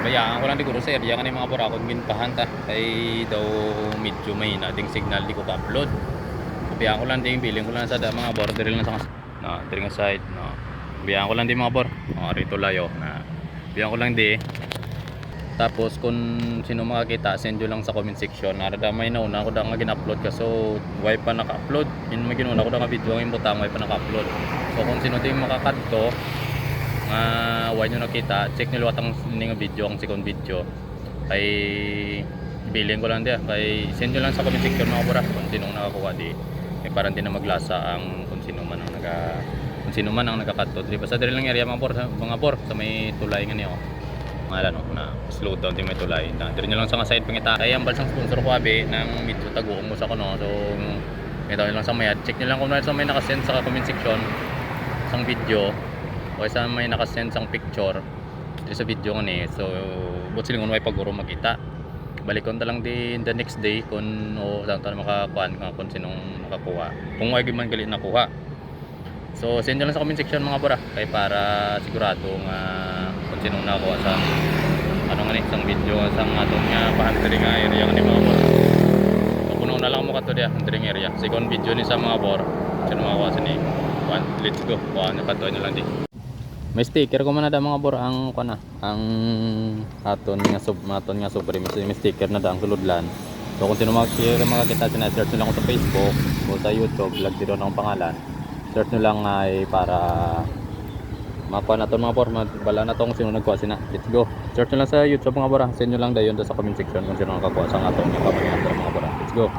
Bayaan ko lang siguro sa area kanay mga bor akong ginpahan ta kay daw medyo may nating signal di ko ka-upload. Bayaan ko lang din billing ko lang sa mga bor diri lang sa na diri nga side no. Bayaan ko lang din mga bor. Rito layo na. Bayaan ko lang di. Tapos kung sino makakita send nyo lang sa comment section. Narada may nauna ko da nga gin-upload ka so why pa naka-upload. Yun may ginuna ko da nga video ang imbutang why pa naka-upload. So kung sino din makakadto nga why nyo nakita check nyo luwat ang nga video ang second video kay bilhin ko lang dia kay send nyo lang sa comment section mga bora kung sinong nakakuha di parang din na maglasa ang kung sino man ang nagkakadto di basta diri lang area mga bor sa may tulay nga niyo ngalan no na slow down di may tulay na diri nyo lang sa nga side pangita kay ang balsang sponsor ko abi ng medyo taguong mo sa kuno so ito lang sa mayad check nyo lang kung sa may nakasend sa comment section sang video o sa may nakasend sang picture dito sa video nga ni so but siling unway paguro makita balikon ta lang din the next day kung o saan tayo makakuan nga kung sinong makakuha kung wag man gali nakuha so send nyo lang sa comment section mga bora kay para sigurado nga kung sinong nakakuha sa ano nga ni isang video sang atong nga pahantri nga area nga ni mga bora so puno na lang mo kato dia hantring area second video ni sa mga bor sino makakuha sa ni let's go kuha na kato nyo lang di. May sticker ko man na da mga bor ang kana ang aton nga supreme may sticker na da ang sulodlan. So kung sino makakita sina search nila ko sa Facebook o sa YouTube lag dito na ang pangalan. Search nyo lang ay para makuha na to mga bor, bala na to kung sino nagkuha sina. Let's go. Search nyo lang sa YouTube mga bor. Send nyo lang dayon sa comment section kung sino nakakuha sa atong nga mga bor. Let's go.